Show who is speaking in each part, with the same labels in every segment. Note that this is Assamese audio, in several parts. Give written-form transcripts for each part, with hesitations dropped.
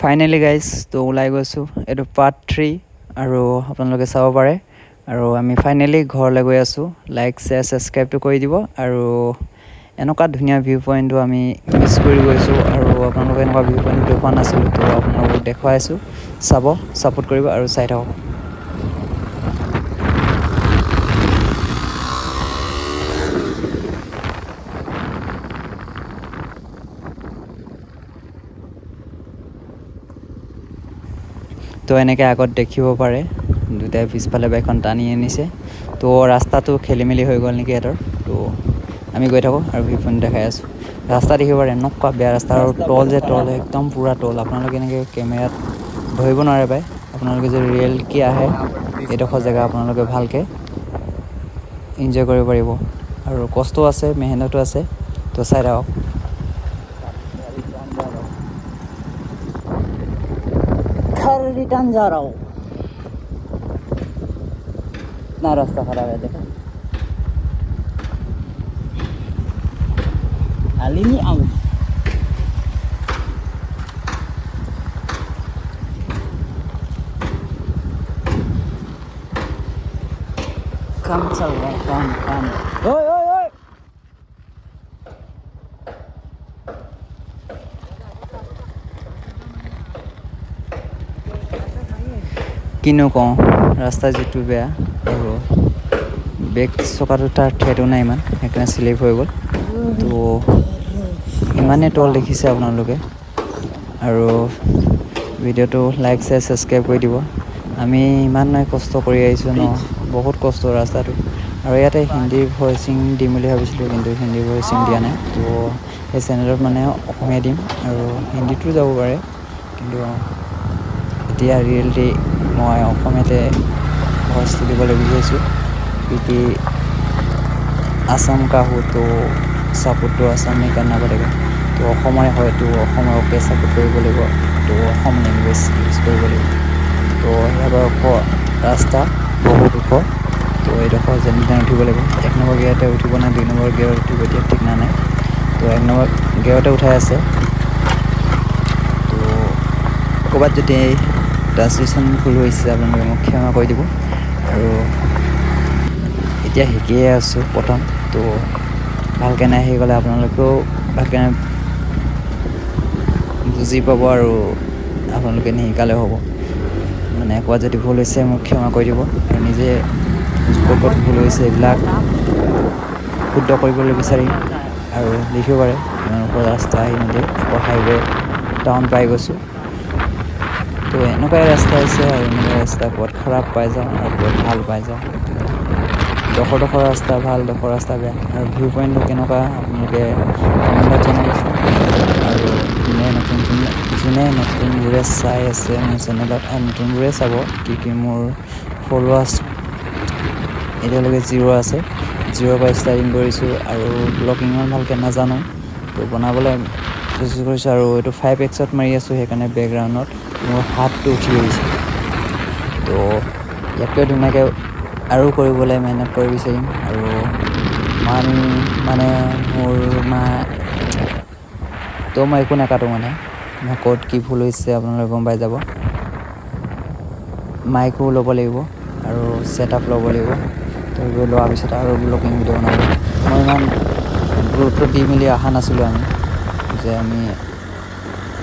Speaker 1: ফাইনেলি গাইজ তো ওলাই গৈছোঁ, এইটো পাৰ্ট 3 আৰু আপোনালোকে চাব পাৰে। আৰু আমি ফাইনেলি ঘৰলৈ গৈ আছোঁ। লাইক শ্বেয়াৰ ছাবস্ক্ৰাইবটো কৰি দিব। আৰু এনেকুৱা ধুনীয়া ভিউ পইণ্টটো আমি মিছ কৰি গৈছোঁ, আৰু আপোনালোকে এনেকুৱা ভিউ পইণ্টটো দেখুওৱা নাছিলোঁ, তো আপোনালোকক দেখুৱাইছোঁ। চাব, ছাপোৰ্ট কৰিব আৰু চাই থাকক। তো এনেকৈ আগত দেখিব পাৰে দুটাই পিছফালে বাইকখন টানি আনিছে। তো ৰাস্তাটো খেলি মেলি হৈ গ'ল নেকি সিহঁতৰ। তো আমি গৈ থাকোঁ আৰু ভিউ পইণ্ট দেখাই আছোঁ। ৰাস্তা দেখিব পাৰে, এনেকুৱা বেয়া ৰাস্তা আৰু তল যে তল, একদম পূৰা তল। আপোনালোকে এনেকৈ কেমেৰাত ধৰিব নোৱাৰে পায়। আপোনালোকে যদি ৰিয়েলকৈ আহে এইডোখৰ জেগা আপোনালোকে ভালকৈ এনজয় কৰিব পাৰিব। আৰু কষ্টও আছে, মেহনতো আছে। তো চাই থাকক। घर रिटर्न जा रहा हूँ। इतना रास्ता खराब है, देखो हाली नहीं आऊँ। काम चल रहा है, काम। ओए ओए ओए, কিনো কওঁ, ৰাস্তা যিটো বেয়া আৰু বেগ চকাটো তাৰ ঠেটো নাই ইমান, সেইকাৰণে শ্লিপ হৈ গ'ল। তো ইমানেই তল দেখিছে আপোনালোকে। আৰু ভিডিঅ'টো লাইক শ্বেয়াৰ ছাবস্ক্ৰাইব কৰি দিব। আমি ইমানেই কষ্ট কৰি আহিছোঁ ন, বহুত কষ্ট ৰাস্তাটো। আৰু ইয়াতে হিন্দীৰ ভইচিং দিম বুলি ভাবিছিলোঁ, কিন্তু হিন্দীৰ ভইচিং দিয়া নাই। তো সেই চেনেলত মানে অসমীয়া দিম, আৰু হিন্দীতো যাব পাৰে, কিন্তু এতিয়া ৰিয়েলটি মই অসমীয়াতে ভইচটো দিবলৈ বিচাৰিছোঁ। কি আসাম কা হো তো ছাপোৰ্ট টু আসাম নে करना पड़ेगा। তো অসমৰে হয়তো অসমকে ছাপোৰ্ট কৰিব লাগিব, তো অসম লেংগুৱেজ ইউজ কৰিব লাগিব। তো ইয়াৰ ৰাস্তা বহুত ওখ। তো এইডোখৰ যেনে তেনে উঠিব লাগিব। 1 নম্বৰ গিয়াৰতে উঠিব নে 2 নম্বৰ গিয়াৰত উঠিব এতিয়া ঠিক নাই। তো 1 নম্বৰ গিয়াৰতে উঠাই আছে। তো ক'ৰবাত যদি ট্ৰান্সলেশ্যন ভুল হৈছে আপোনালোকে মোক ক্ষমা কৰি দিব। আৰু এতিয়া শিকিয়ে আছোঁ প্ৰথম, তো ভালকৈ নাই আহি গ'লে আপোনালোকেও ভালকৈ বুজি পাব, আৰু আপোনালোকে নিশিকালেও হ'ব। মানে কোৱা যদি ভুল হৈছে মোক ক্ষমা কৰি দিব। আৰু নিজে ক'ত ক'ত ভুল হৈছে এইবিলাক শুদ্ধ কৰিবলৈ বিচাৰিম। আৰু লিখিব পাৰে ইমান ওপৰ ৰাস্তা আহি মেলি আকৌ হাইৱে টাউন পাই গৈছোঁ। তো এনেকুৱাই ৰাস্তা আছে, আৰু এনেকুৱা ৰাস্তা ক'ৰবাত খাৰাপ পাই যাওঁ আৰু ক'ৰবাত ভাল পাই যাওঁ। ডোখৰ ৰাস্তা ভাল, ডোখৰ ৰাস্তা বেয়া। আৰু ভিউ পইণ্টটো কেনেকুৱা আপোনালোকে কমেণ্টত জনাবচোন। আৰু যোনে নতুনবোৰে চাই আছে মোৰ চেনেলত, নতুনবোৰে চাব, কি মোৰ ফলোৱাৰ্ছ এতিয়ালৈকে 0 আছে। 0ৰ পৰা ষ্টাৰ্টিং কৰিছোঁ, আৰু ব্লগিং ইমান ভালকৈ নাজানো, তো বনাবলৈ কোচিছ কৰিছোঁ। আৰু এইটো 5x মাৰি আছোঁ, সেইকাৰণে বেকগ্ৰাউণ্ডত মোৰ হাতটো উঠি আহিছে। তো ইয়াতকৈ ধুনীয়াকৈ আৰু কৰিবলৈ মেহনত কৰি বিচাৰিম। আৰু আমি মানে মোৰ তো মই একো নাকাটো, মানে মোৰ ক'ত কি ভুল হৈছে আপোনালোকে গম পাই যাব। মাইকো ল'ব লাগিব আৰু ছেটআপ ল'ব লাগিব। তো এইবোৰ লোৱাৰ পিছত আৰু ব্লগিং ভিডিঅ' বনাব। মই ইমান গুৰুত্ব দি মেলি অহা নাছিলোঁ, যে আমি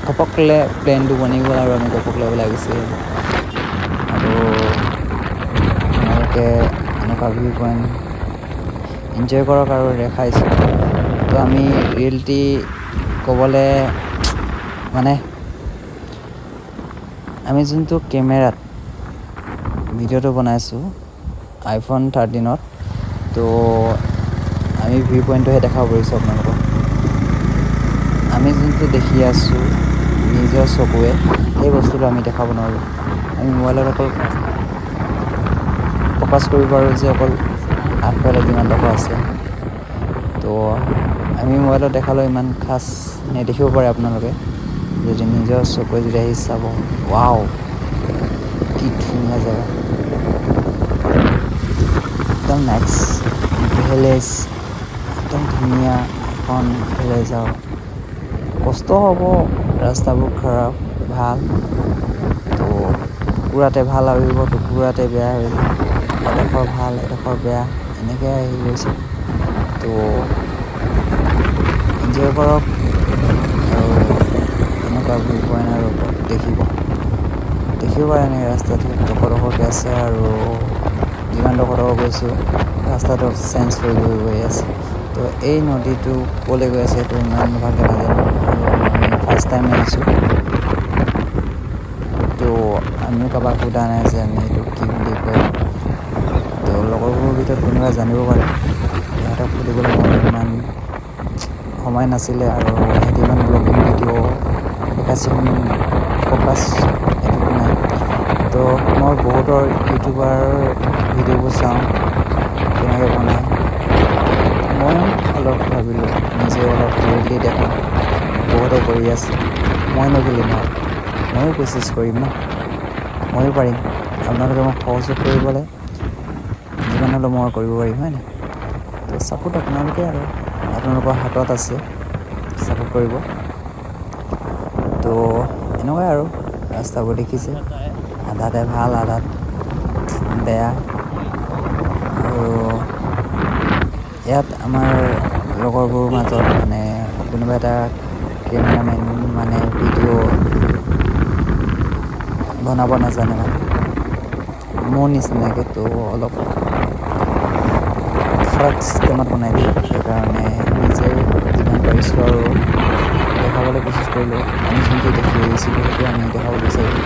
Speaker 1: ঘপকলে প্লেনটো বনি গ'ল আৰু আমি ঘপকলে ওলাই গুচি আহিলোঁ। আৰু আপোনালোকে এনেকুৱা ভিউ পইণ্ট এনজয় কৰক আৰু দেখাইছোঁ। তো আমি ৰিয়েলিটি ক'বলৈ মানে আমি যোনটো কেমেৰাত ভিডিঅ'টো বনাইছোঁ iPhone 13ত, তো আমি ভিউ পইণ্টটোহে দেখাব পাৰিছোঁ আপোনালোকক। আমি যোনটো দেখি আছোঁ নিজৰ চকুৱে, সেই বস্তুটো আমি দেখাব নোৱাৰোঁ। আমি মোবাইলত অকল ফ'কাছ কৰিব পাৰোঁ যে অকল আগফালে যিমানডোখৰ আছে। তো আমি মোবাইলত দেখালেও ইমান খাচ নেদেখিব পাৰে আপোনালোকে, যদি নিজৰ চকুৱে যদি আহি চাব। ৱাও, কি ধুনীয়া জেগা, একদম নেক্সট ভিলেজ, একদম ধুনীয়া এখন ভিলেজ। আৰু কষ্ট হ'ব, ৰাস্তাবোৰ খাৰাপ, ভাল। তো টুকুৰাতে ভাল আহিব, টুকুৰাতে বেয়া হৈ যায়, এডোখৰ ভাল এডোখৰ বেয়া, এনেকৈ আহি গৈছে। তো এনজয় কৰক আৰু এনেকুৱা ভিউ পইণ্ট আৰু দেখিব পাৰে এনেকৈ ৰাস্তাটো ডোখৰকৈ আছে। আৰু যিমান ডোখৰ গৈছোঁ ৰাস্তাটো চেঞ্জ হৈ গৈ আছে। তো এই নদীটো ক'লৈ গৈ আছে সেইটো ইমান ভালকৈ নাজানো, আৰু আমি ফাৰ্ষ্ট টাইম আহিছোঁ। তো আমিও কাৰোবাক সোধা নাই যে আমি এইটো কি বুলি কয়। তো লগৰবোৰৰ ভিতৰত কোনোবা জানিব পাৰে, সিহঁতক সুধিবলৈ মোৰ ইমান সময় নাছিলে, আৰু সিহঁতি ইমান ব্লগিং ভিডিঅ' ফ'কাছ এইটোত নাই। তো মই বহুতৰ ইউটিউবাৰ ভিডিঅ'বোৰ চাওঁ কেনেকৈ বনায়। ময়ো অলপ ভাবিলোঁ নিজে অলপ ৰিয়েলি দেখাওঁ, বহুতে কৰি আছে, মইনো কেলৈ নোৱাৰোঁ, ময়ো কোচিছ কৰিম ন, ময়ো পাৰিম। আপোনালোকে মোক সহযোগ কৰিবলৈ যিমান হ'লেও মই কৰিব পাৰিম, হয় নাই? তো ছাপোৰ্ট আপোনালোকে আৰু আপোনালোকৰ হাতত আছে, ছাপোৰ্ট কৰিব। তো এনেকুৱাই আৰু ৰাস্তাবোৰ দেখিছে, আধাতে ভাল আধাত বেয়া। আৰু ইয়াত আমাৰ লগৰবোৰৰ মাজত মানে কোনোবা এটা কেমেৰামেন মানে ভিডিঅ' বনাব নাজানে, মানে মোৰ নিচিনাকৈ। তো অলপ খাৰাপ চিষ্টেমত বনাই দিয়ে, সেইকাৰণে নিজে যিমান পাৰিছোঁ আৰু দেখাবলৈ কোচিছ কৰিলোঁ। আমি যোনটো দেখি আহিছিলোঁ সেইটো আমি দেখাব বিচাৰিলোঁ।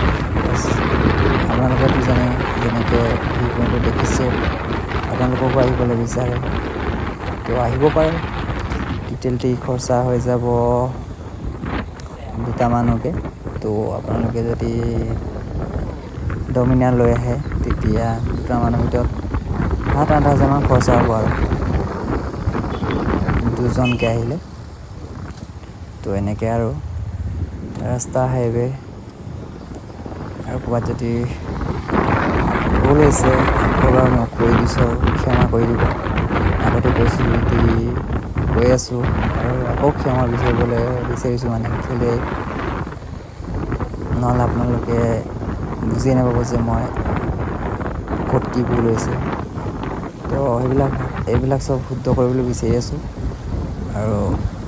Speaker 1: আপোনালোকেতো জানে যেনেকৈ ভিউ পইণ্টটো দেখিছে, আপোনালোককো আহিবলৈ বিচাৰে, তো আহিব পাৰে। টোটেলটি খৰচা হৈ যাব 2টা মানুহকৈ। তো আপোনালোকে যদি ডমিনাৰ লৈ আহে তেতিয়া 2টা মানুহৰ ভিতৰত 7-8 হাজাৰমান খৰচা হ'ব আৰু 2জনকৈ আহিলে। তো এনেকৈ আৰু ৰাস্তা হাইৱে। আৰু ক'ৰবাত যদি ভুল হৈছে আকৌ মই কৈ দিছোঁ আৰু ক্ষমা কৰি দিব। আগতে কৈছোঁ যদি কৈ আছোঁ আৰু আকৌ ক্ষমা বিচাৰিছোঁ, মানে কেলৈ নহ'লে আপোনালোকে বুজিয়ে নাপাব যে মই ক'ত কি ভুল হৈছে। তো এইবিলাক চব শুদ্ধ কৰিবলৈ বিচাৰি আছোঁ। আৰু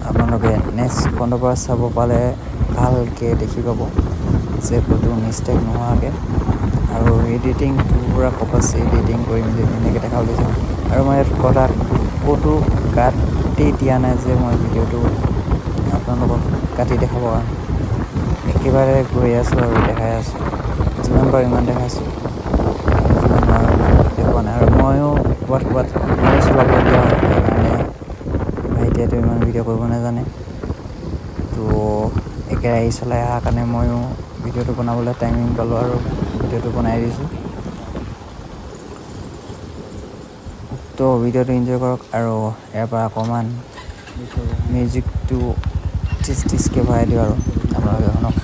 Speaker 1: আপোনালোকে নেক্সট ফোনৰ পৰা চাব পালে ভালকৈ দেখি পাব যে ক'তো মিষ্টেক নোহোৱাকৈ। আৰু এডিটিংটো পূৰা ফ'কাছ এডিটিং কৰি মেলি ধুনীয়াকৈ দেখা উলিয়াইছোঁ। আৰু মই ইয়াত ক'তো কাটি দিয়া নাই যে মই ভিডিঅ'টো আপোনালোকক কাটি দেখাব কাৰণে, একেবাৰে গৈ আছোঁ আৰু দেখাই আছোঁ, যিমান পাৰোঁ ইমান দেখাইছোঁ, যিমান নোৱাৰোঁ ইমান দেখুওৱা নাই। আৰু ময়ো ক'ৰবাত ময়ো চলাবলগীয়া হয়, সেইকাৰণে ভাইটিয়েতো ইমান ভিডিঅ' কৰিব নাজানে। তো একেৰাহি চলাই অহাৰ কাৰণে ময়ো ভিডিঅ'টো বনাবলৈ টাইমিং পালোঁ আৰু ভিডিঅ'টো বনাই দিছোঁ। তো ভিডিঅ'টো এনজয় কৰক। আৰু ইয়াৰ পৰা অকণমান মিউজিকটো টিচকৈ ভৰাই দিওঁ আৰু আপোনালোকে শুনক।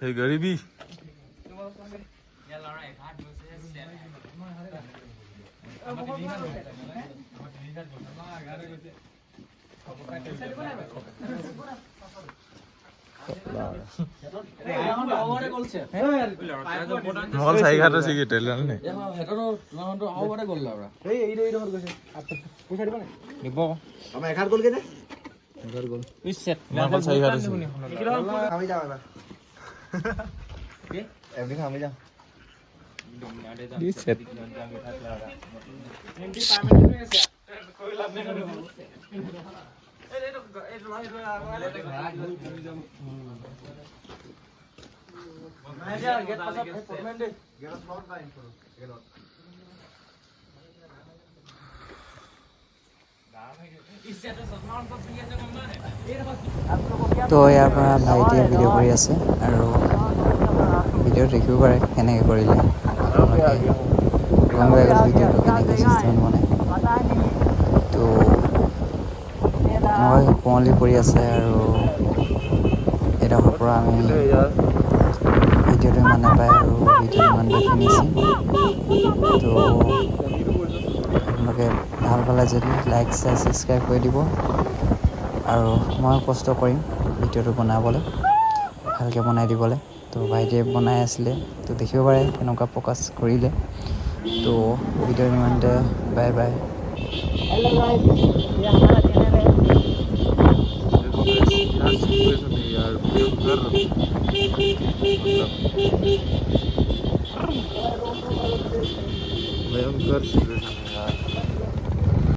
Speaker 2: ये गरीबी মল চাই ঘাটে চিকি টেলাল নে দিব
Speaker 3: আমাৰ 11 গ'ল কেনে
Speaker 2: মল চাই ঘাটে
Speaker 3: আমি যাওঁ এবাৰ এমনি আমি যাওঁ
Speaker 2: দিছে
Speaker 1: তো ইয়াৰ পৰা ভাইটিয়ে ভিডিঅ' কৰি আছে আৰু ভিডিঅ'ত দেখিব পাৰে কেনেকৈ কৰিলে আপোনালোকে গম পাই গ'ল ভিডিঅ'টো কেনেকৈ চিষ্টেম বনায় তো এনেকুৱাকৈ কুঁৱলী পৰি আছে আৰু এইডোখৰ পৰা আমি ভিডিঅ'টো ইমান নাপায় আৰু ভিডিঅ'টো ইমান ফিনিচিং তো আপোনালোকে ভাল পালে যদি লাইক ছাবস্ক্ৰাইব কৰি দিব আৰু মই কষ্ট কৰিম ভিডিঅ'টো বনাবলৈ ভালকৈ বনাই দিবলৈ তো ভাইটিয়ে বনাই আছিলে তো দেখিব পাৰে কেনেকুৱা ফ'কাছ কৰিলে তো ভিডিঅ'টো ইমানতে বাই বাই
Speaker 2: भयंकर सिचुएशन